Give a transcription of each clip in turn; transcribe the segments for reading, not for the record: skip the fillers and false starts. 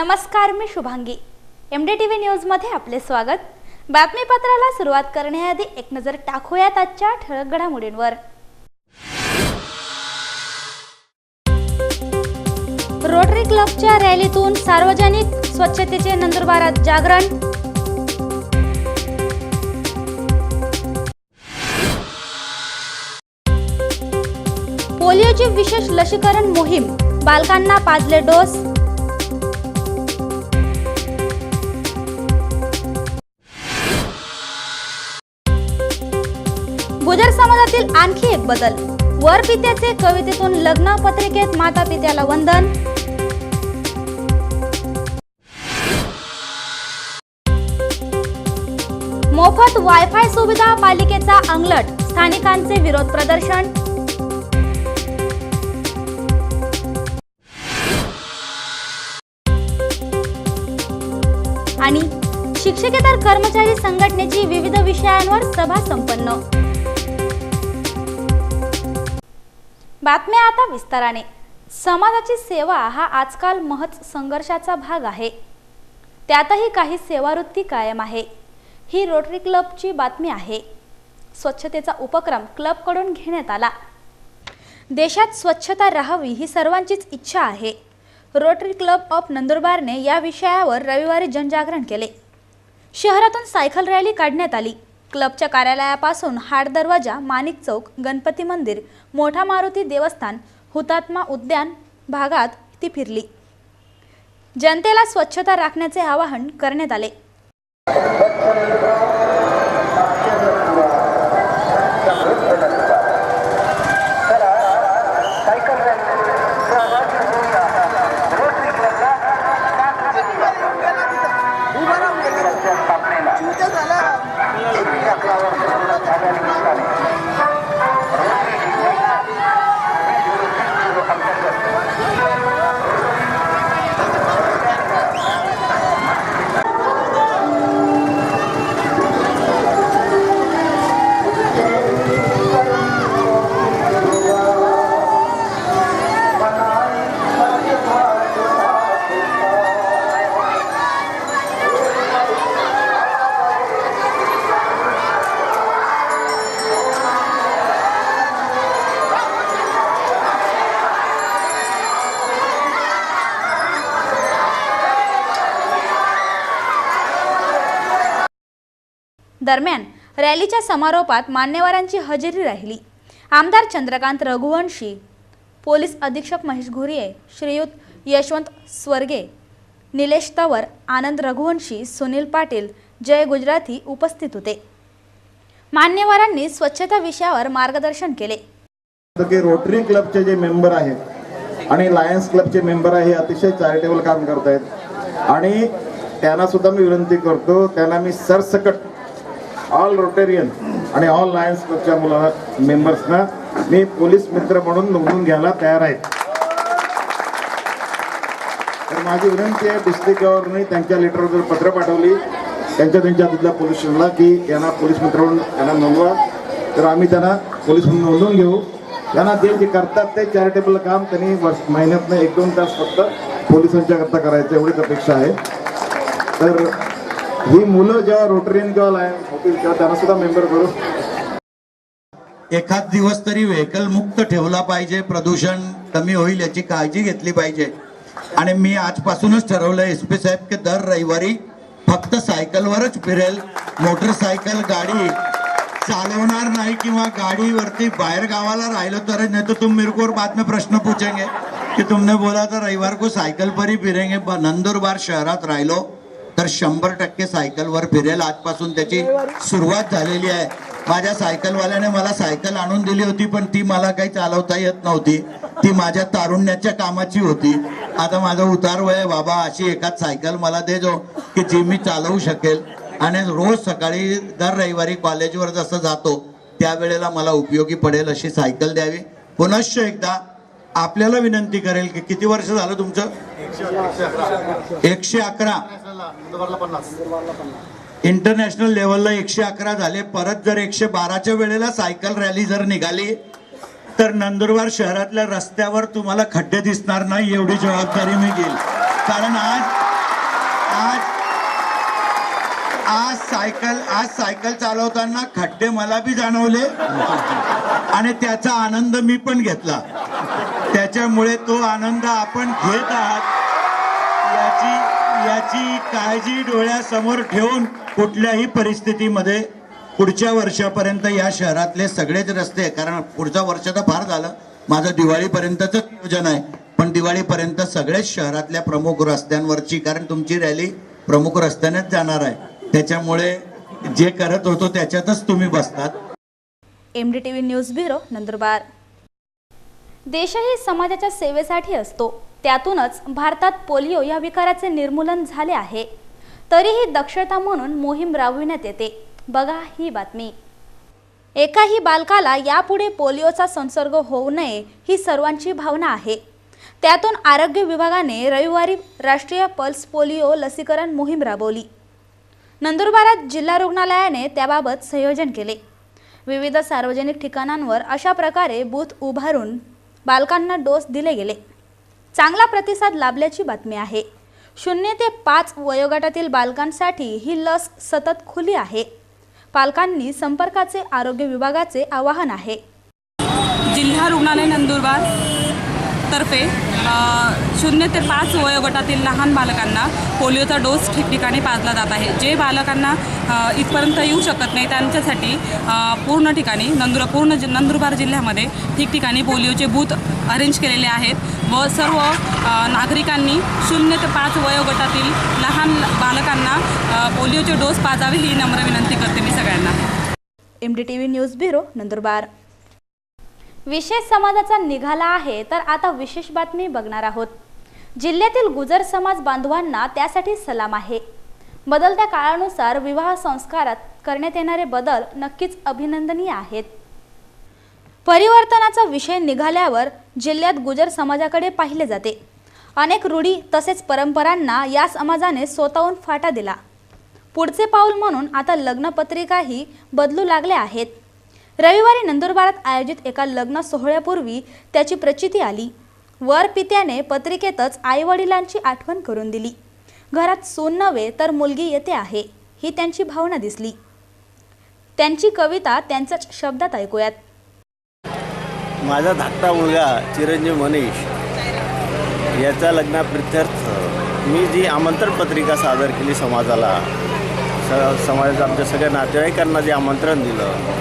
नमस्कार, मी शुभांगी. MDTV न्यूजमध्ये आपले स्वागत. बातमीपत्राला सुरुवात करण्याआधी एक नजर टाकूयात आजच्या ठळक घडामोडींवर. रोटरी क्लबच्या रॅलीतून सार्वजनिक स्वच्छतेचे नंदुरबारात जागरण. पोलिओची विशेष लसीकरण मोहीम, बालकांना पाजले डोस. गुजर समाजातील आणखी एक बदल, वर पित्याचे कवितेतून लग्न पत्रिकेत माता पित्याला वंदन. मोफत वायफाय सुविधा पालिकेचा अंगलट, स्थानिकांचे विरोध प्रदर्शन. आणि शिक्षकेतर कर्मचारी संघटनेची विविध विषयांवर सभा संपन्न. बातम्या आता विस्ताराने. समाजाची सेवा हा आजकाल महत्त्वाचा संघर्षाचा भाग आहे. त्यातही काही सेवावृत्ती कायम आहे. ही रोटरी क्लबची बातमी आहे. स्वच्छतेचा उपक्रम क्लबकडून घेण्यात आला. देशात स्वच्छता राहावी ही सर्वांचीच इच्छा आहे. रोटरी क्लब ऑफ नंदुरबारने या विषयावर रविवारी जनजागरण केले. शहरातून सायकल रॅली काढण्यात आली. क्लबच्या कार्यालयापासून हाट दरवाजा, माणिक चौक, गणपती मंदिर, मोठा मारुती देवस्थान, हुतात्मा उद्यान भागात ती फिरली. जनतेला स्वच्छता राखण्याचे आवाहन करण्यात आले. दरम्यान रॅलीच्या समारोपात मान्यवरांची हजेरी राहिली. आमदार चंद्रकांत रघुवंशी, पोलीस अधीक्षक महेश घुरिये, श्रीयुत यशवंत स्वर्गे, निलेश तवर, आनंद रघुवंशी, सुनील पाटील, जय गुजराती उपस्थित होते. मान्यवरांनी स्वच्छता विषयावर मार्गदर्शन केले. रोटरी क्लबचे जे मेंबर आहेत आणि लायन्स क्लबचे मेंबर आहे, अतिशय चॅरिटेबल काम करत आहेत आणि त्यांना सुद्धा मी विनंती करतो, त्यांना मी सरसकट ऑल रोटेरियन आणि ऑल लायन्स क्लबच्या मेंबर्सना मी पोलीस मित्र म्हणून नोंदवून घ्यायला तयार आहे. तर माझी विनंती आहे, डिस्ट्रिक्ट गव्हर्नरने त्यांच्या लेटरवर पत्र पाठवली त्यांच्या तिथल्या पोलीस स्टेशनला की त्यांना पोलीस मित्र म्हणून त्यांना नोंदवा. तर आम्ही त्यांना पोलीस म्हणून नोंदवून घेऊ. त्यांना जे करतात ते चॅरिटेबल काम त्यांनी महिन्यातनं 1-2 तास फक्त पोलिसांच्या करता करायचं, एवढीच अपेक्षा आहे. तर ही मुलं जेव्हा रोटरीयन किंवा लायन्स होतील तेव्हा त्यांना सुद्धा मेंबर करू. एखाद दिवस तरी व्हेकल मुक्त ठेवला पाहिजे, प्रदूषण कमी होईल याची काळजी घेतली पाहिजे. आणि मी आजपासूनच ठरवलंय SP साहेब की दर रविवारी फक्त सायकलवरच फिरेल, मोटरसायकल गाडी चालवणार नाही किंवा गाडीवरती बाहेर गावाला राहिलो तर, नहीं तो तुम मेरे को बाद में प्रश्न पूछेंगे कि तुमने बोला था रविवार को सायकल पर ही फिरेंगे. नंदुरबार शहरात राहिलो तर 100% सायकलवर फिरेल. आजपासून त्याची सुरुवात झालेली आहे. माझ्या सायकलवाल्याने मला सायकल आणून दिली होती, पण ती मला काही चालवता येत नव्हती. ती माझ्या तारुण्याच्या कामाची होती. आता माझं उतार वय बाबा, अशी एखाद सायकल मला दे जो की जी मी चालवू शकेल आणि रोज सकाळी दर रविवारी कॉलेजवर जसं जातो त्यावेळेला मला उपयोगी पडेल अशी सायकल द्यावी. पुनश्च एकदा आपल्याला विनंती करेल की किती वर्ष झालं तुमचं? 111. इंटरनॅशनल लेवलला 111 झाले. परत जर 112च्या वेळेला सायकल रॅली जर निघाली तर नंदुरबार शहरातल्या रस्त्यावर तुम्हाला खड्डे दिसणार नाही एवढी जबाबदारी मी घेईल. कारण आज आज सायकल चालवताना खड्डे मला बी जाणवले आणि त्याचा आनंद मी पण घेतला. त्याच्यामुळे तो आनंद आपण घेत आहात याची काळजी डोळ्यासमोर ठेवून कुठल्याही परिस्थितीमध्ये पुढच्या वर्षापर्यंत या शहरातले सगळेच रस्ते, कारण पुढच्या वर्ष तर फार झालं, माझं दिवाळीपर्यंतच नियोजन आहे, पण दिवाळीपर्यंत सगळेच शहरातल्या प्रमुख रस्त्यांवरची, कारण तुमची रॅली प्रमुख रस्त्यानेच जाणार आहे, त्याच्यामुळे जे करत होतो त्याच्यातच तुम्ही बसतात. MDTV news bureau, Nandurbar. देशही समाजाच्या सेवेसाठी असतो. त्यातूनच भारतात पोलिओ या विकाराचे निर्मूलन झाले आहे. तरीही दक्षता म्हणून मोहीम राबविण्यात येते. बघा ही बातमी. एकाही बालकाला यापुढे पोलिओचा संसर्ग होऊ नये ही सर्वांची भावना आहे. त्यातून आरोग्य विभागाने रविवारी राष्ट्रीय पल्स पोलिओ लसीकरण मोहीम राबवली. नंदुरबारात जिल्हा रुग्णालयाने त्याबाबत संयोजन केले. विविध सार्वजनिक ठिकाणांवर अशा प्रकारे बूथ उभारून बालकांना डोस दिले गेले. चांगला प्रतिसाद लाभल्याची बातमी आहे. 0 ते 5 वयोगटातील बालकांसाठी ही लस सतत खुली आहे. पालकांनी संपर्काचे आरोग्य विभागाचे आवाहन आहे. जिल्हा रुग्णालय नंदुरबार तर्फे 0 ते 5 वयोगटातील लहान बालकांना पोलिओचा डोस ठिकठिकाणी पाजला जात आहे. जे बालकांना इथपर्यंत येऊ शकत नाही त्यांच्यासाठी पूर्ण ठिकाणी नंदुरबार जिल्ह्यामध्ये ठिकठिकाणी पोलिओचे बूथ अरेंज केलेले आहेत व सर्व नागरिकांनी 0 ते 5 वयोगटातील लहान बालकांना पोलिओचे डोस पाजावे ही नम्र विनंती करते मी सगळ्यांना. MDTV news bureau, Nandurbar. विशेष समाजाचा निघाला आहे तर आता विशेष बातमी बघणार आहोत. जिल्ह्यातील गुजर समाज बांधवांना त्यासाठी सलाम आहे. बदलत्या काळानुसार विवाह संस्कारात करण्यात येणारे बदल नक्कीच अभिनंदनीय आहेत. परिवर्तनाचा विषय निघाल्यावर जिल्ह्यात गुजर समाजाकडे पाहिले जाते. अनेक रूढी तसेच परंपरांना या समाजाने स्वतःहून फाटा दिला. पुढचे पाऊल म्हणून आता लग्नपत्रिकाही बदलू लागल्या आहेत. रविवारी नंदुरबारात आयोजित एका लग्न सोहळ्यापूर्वी त्याची प्रचिती आली. वर पित्याने पत्रिकेतच आईवडिलांची आठवण करून दिली. घरात सून नव्हे तर मुलगी येते आहे ही त्यांची भावना दिसली. त्यांची कविता त्यांच्याच शब्दात ऐकूयात. माझा धाकटा मुलगा चिरंजीव मनीष याच्या लग्नाप्रित्यर्थ मी जी आमंत्रण पत्रिका सादर केली समाजाला, समाजाच्या आमच्या सगळ्या नातेवाईकांना जे आमंत्रण दिलं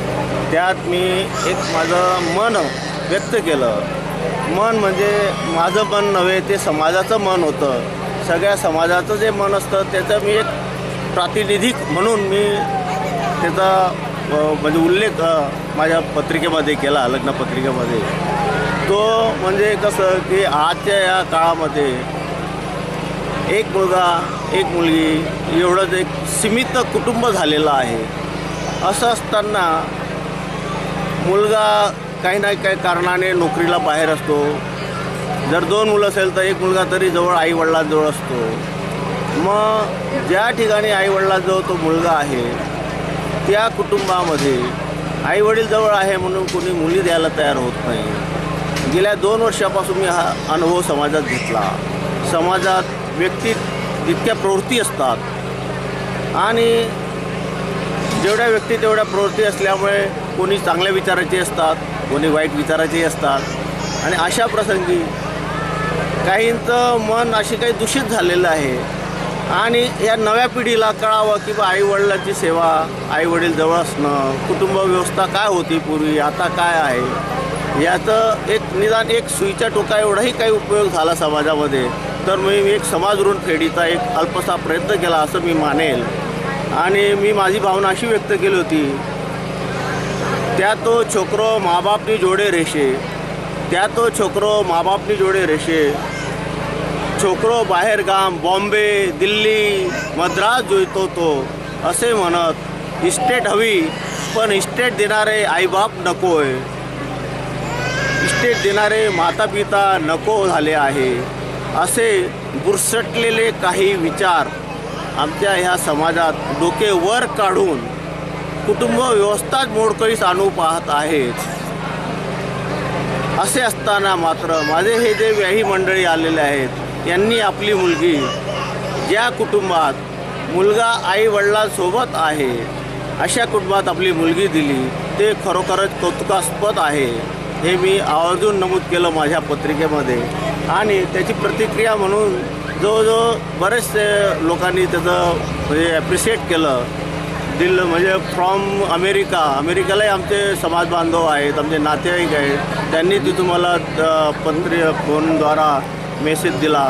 त्यात मी एक माझं मन व्यक्त केलं. मन म्हणजे माझं मन नव्हे, ते समाजाचं मन होतं. सगळ्या समाजाचं जे मन असतं त्याचं मी एक प्रातिनिधिक म्हणून मी त्याचा म्हणजे उल्लेख माझ्या पत्रिकेमध्ये केला, लग्नपत्रिकेमध्ये. तो म्हणजे कसं की आजच्या या काळामध्ये एक मुलगा एक मुलगी एवढंच एक सीमित कुटुंब झालेलं आहे. असं असताना मुलगा काही ना काही कारणाने नोकरीला बाहेर असतो. जर 2 मुलं असेल तर एक मुलगा तरी जवळ आईवडिलांजवळ असतो. मग ज्या ठिकाणी आईवडिलांजवळ तो मुलगा आहे त्या कुटुंबामध्ये आईवडील जवळ आहे म्हणून कोणी मुली द्यायला तयार होत नाही. गेल्या 2 वर्षापासून मी हा अनुभव समाजात घेतला. समाजात व्यक्ती इतक्या प्रवृत्ती असतात आणि जेवढ्या व्यक्ती तेवढ्या प्रवृत्ती असल्यामुळे कोणी चांगल्या विचाराचे असतात, कोणी वाईट विचाराचे असतात आणि अशा प्रसंगी काहींचं मन अशी काही दूषित झालेलं आहे आणि या नव्या पिढीला कळावं की बा आईवडिलांची सेवा, आईवडील जवळ असणं, कुटुंब व्यवस्था काय होती पूर्वी, आता काय आहे, याचं एक निदान एक सुईच्या टोका एवढाही काही उपयोग झाला समाजामध्ये तर मी एक समाज ऋण फेडीचा एक अल्पसा प्रयत्न केला असं मी मानेल. आणि मी माझी भावना अशी व्यक्त केली होती, त्या तो छोकरो माँ बापनी जोडे रेशे, त्या तो छोकरो माँ बापनी जोडे रेशे, छोकरो बाहेर गाम बॉम्बे दिल्ली मद्रास जोईतो तो असे म्हणत इस्टेट हवी पण इस्टेट देणारे आईबाप नकोय, इस्टेट देणारे माता पिता नको झाले आहे. असे बुरसटलेले काही विचार आमच्या ह्या समाजात डोके वर काढून कुटुंब व्यवस्थाच मोडकळीस आणू पाहत आहेत. असे असताना मात्र माझे हे जे व्याही मंडळी आलेले आहेत यांनी आपली मुलगी ज्या कुटुंबात मुलगा आई वडिलांसोबत आहे अशा कुटुंबात आपली मुलगी दिली ते खरोखरच कौतुकास्पद आहे, हे मी आवर्जून नमूद केलं माझ्या पत्रिकेमध्ये. आणि त्याची प्रतिक्रिया म्हणून जवळजवळ बरेचसे लोकांनी त्याचं म्हणजे ॲप्रिशिएट केलं. दिलं म्हणजे फ्रॉम अमेरिकालाही आमचे समाज बांधव आहेत, आमचे नातेवाईक आहेत, त्यांनी तिथून मला फोनद्वारा मेसेज दिला,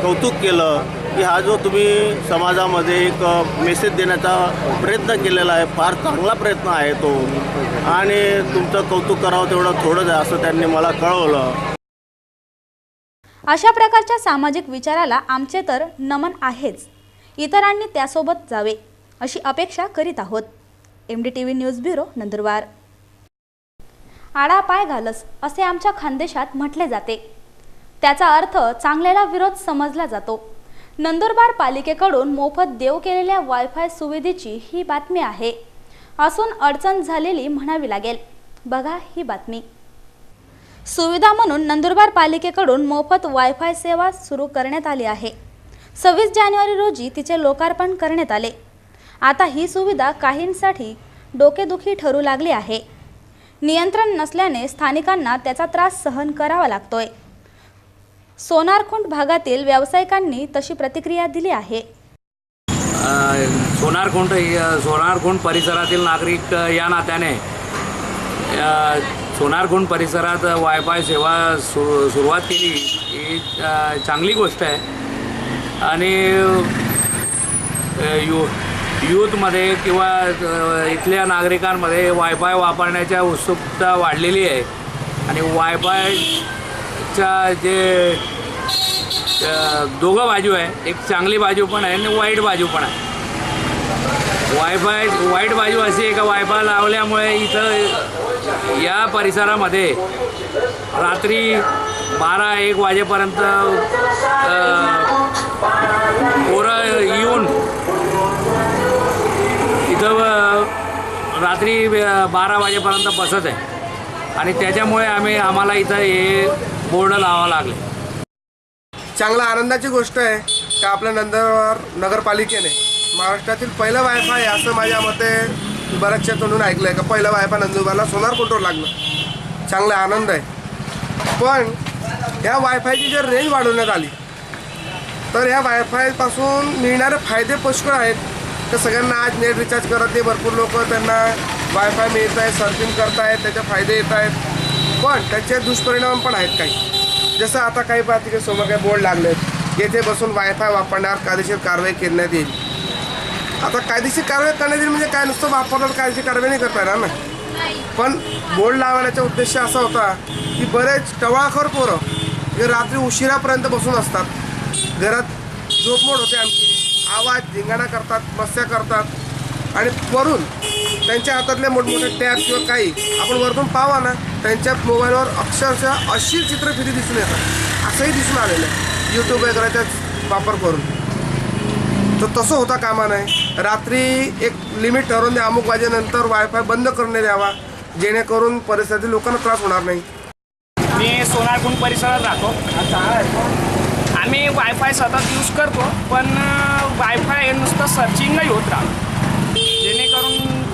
कौतुक केलं की हा जो तुम्ही समाजामध्ये एक मेसेज देण्याचा प्रयत्न केलेला आहे फार चांगला प्रयत्न आहे तो, आणि तुमचं कौतुक करावं तेवढं थोडंच आहे असं त्यांनी मला कळवलं. अशा प्रकारच्या सामाजिक विचाराला आमचे तर नमन आहेच, इतरांनी त्यासोबत जावे अशी अपेक्षा करीत आहोत. MDTV news bureau, Nandurbar. आडा पाय घालस असे आमच्या खानदेशात म्हटले जाते. त्याचा अर्थ चांगल्याला विरोध समजला जातो. नंदुरबार पालिकेकडून मोफत देऊ केलेल्या वायफाय सुविधेची ही बातमी आहे, असून अडचण झालेली म्हणावी लागेल. बघा ही बातमी. सुविधा म्हणून नंदुरबार पालिकेकडून मोफत वायफाय सेवा सुरू करण्यात आली आहे. 26 जानेवारी रोजी तिचे लोकार्पण करण्यात आले. आता ही सुविधा काहींसाठी डोकेदुखी ठरू लागली आहे. नियंत्रण नसल्याने स्थानिकांना त्याचा त्रास सहन करावा लागतोय. सोनारखुंट भागातील व्यावसायिकांनी तशी प्रतिक्रिया दिली आहे. सोनारखुंट परिसरातील नागरिक या नात्याने सोनारखुंट परिसरात वायफाय सेवा सुरुवात केली ही चांगली गोष्ट आहे. आणि यूथमध्ये किंवा इथल्या नागरिकांमध्ये वायफाय वापरण्याच्या उत्सुकता वाढलेली आहे. आणि वायफायच्या जे दोघं बाजू आहे, एक चांगली बाजू पण आहे आणि वाईट बाजू पण आहे. वाईट बाजू अशी आहे का वायफाय लावल्यामुळे इथं या परिसरामध्ये रात्री 12-1 वाजेपर्यंत पोरं येऊन इथं रात्री 12 वाजेपर्यंत बसत आहे. आणि त्याच्यामुळे आम्हाला इथं हे बोर्ड लावावं लागले. चांगला आनंदाची गोष्ट आहे का आपल्या नंदुरबार नगरपालिकेने महाराष्ट्रातील पहिलं वायफाय असं माझ्या मते बऱ्याचशा तोंडून ऐकलं आहे का पहिलं वायफाय नंदुरबारला सोनारखुंटवर लागलं. चांगला आनंद आहे. पण ह्या वायफायची जर रेंज वाढवण्यात आली तर ह्या वायफायपासून मिळणारे फायदे पुष्कळ आहेत. तर सगळ्यांना आज नेट रिचार्ज करत नाही, भरपूर लोक त्यांना वायफाय मिळत आहे, सर्फिंग करत आहेत, त्याचे फायदे येत आहेत. पण त्याचे दुष्परिणाम पण आहेत काही. जसं आता काही पाहते समोर काही बोर्ड लागलेत, येथे बसून वायफाय वापरण्यावर कायदेशीर कारवाई करण्यात येईल. आता कायदेशीर कारवाई करण्यात येईल म्हणजे काय, नुसतं वापरल्यावर कायदेशीर कारवाई नाही करता येणार ना. पण बोर्ड लावण्याचा उद्देश असा होता की बरेच टवाळखोर पोरं जे रात्री उशिरापर्यंत बसून असतात, घरात झोपमोड होते आमची, आवाज धिंगाणा करतात, मस्त्या करतात. आणि वरून त्यांच्या हातातले मोठमोठे टॅब किंवा काही आपण वरतून पाहावा ना, त्यांच्या मोबाईलवर अक्षरशः अश्लील चित्रफिती दिसून येतात. असंही दिसून आलेलं आहे यूट्यूब वगैरेचा वापर करून. तर तसं होता कामा नये. रात्री एक लिमिट ठरवून द्या, अमुक वाजेनंतर वायफाय बंद करण्यात यावा, जेणेकरून परिसरातील लोकांना त्रास होणार नाही. मी सोनारखुंट परिसरात राहतो. आम्ही वायफाय सतत यूज करतो, पण वायफाय नुसतं सर्चिंगही होत राहतं, जेणेकरून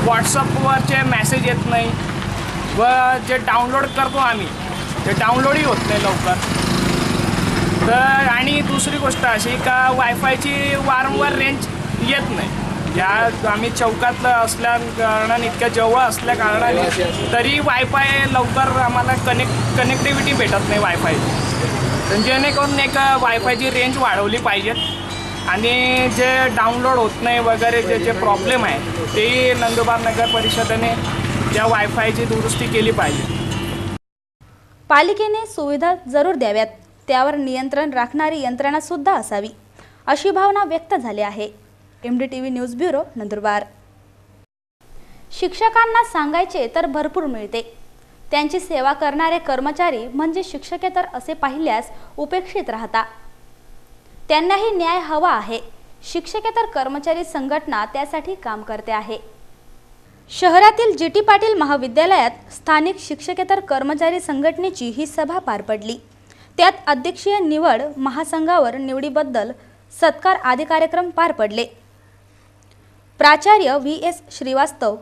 व्हॉट्सअपवरचे मेसेज येत नाही व जे डाउनलोड करतो आम्ही ते डाउनलोडही होत नाही लवकर. तर आणि दुसरी गोष्ट अशी का वायफायची वारंवार रेंज येत नाही. या आम्ही चौकातलं असल्या कारणाने, इतक्या जवळ असल्या कारणाने तरी वायफाय लवकर आम्हाला कनेक्टिव्हिटी भेटत नाही वायफायची. तर जेणेकरून एक वायफायची रेंज वाढवली पाहिजे. आणि जे डाउनलोड होत नाही वगैरे जे प्रॉब्लेम आहे ते नंदुरबार नगर परिषदेने त्या वायफायची दुरुस्ती केली पाहिजे. पालिकेने सुविधा जरूर द्याव्यात, त्यावर नियंत्रण राखणारी यंत्रणा सुद्धा असावी, अशी भावना व्यक्त झाली आहे. MDTV news bureau, Nandurbar. शिक्षकांना सांगायचे तर भरपूर मिळते. त्यांची सेवा करणारे कर्मचारी म्हणजे शिक्षकेतर असे पाहिल्यास उपेक्षित राहता. त्यांनाही न्याय हवा आहे. शिक्षकेतर कर्मचारी संघटना त्यासाठी काम करते आहे. शहरातील GT पाटील महाविद्यालयात स्थानिक शिक्षकेतर कर्मचारी संघटनेची ही सभा पार पडली. त्यात अध्यक्षीय निवड महासंघावर निवडीबद्दल सत्कार आदी कार्यक्रम पार पडले। प्राचार्य VS Shrivastava,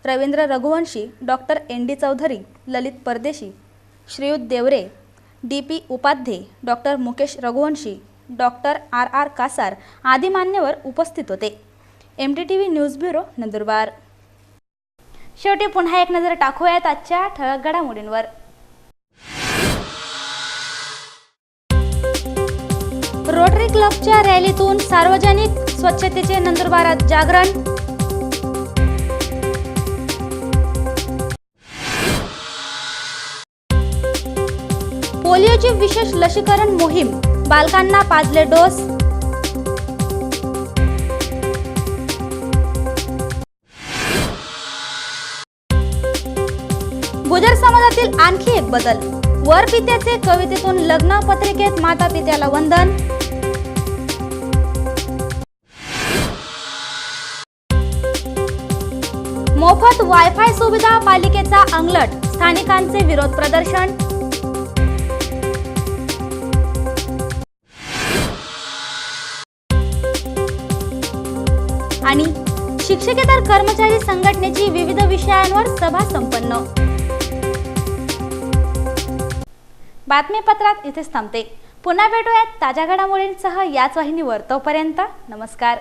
Ravindra Raghuvanshi, doctor ND Chaudhari, Lalit Pardeshi, Shriyut Devre, DP Upadhye, doctor Mukesh Raghuvanshi, doctor RR Kasar आदी मान्यवर उपस्थित होते। MTTV news bureau Nandurbar. शेवटी पुन्हा एक नजर टाकूयात आजच्या ठळक घडामोडींवर। रोटरी क्लबच्या रॅलीतून सार्वजनिक स्वच्छतेचे नंदुरबारात जागरण। पोलिओची विशेष लसीकरण मोहीम, बालकांना पाजले डोस। गुजर समाजातील आणखी एक बदल, वर पित्याचे कवितेतून लग्न पत्रिकेत माता पित्याला वंदन। मोफत वायफाय सुविधा पालिकेचा अंगलट, स्थानिकांचे विरोध प्रदर्शन। आणि शिक्षकेतर कर्मचारी संघटनेची विविध विषयांवर सभा संपन्न। बातमीपत्रात इथेच थांबते। पुन्हा भेटूयात ताज्या घडामोडींसह याच वाहिनीवर। तोपर्यंत नमस्कार।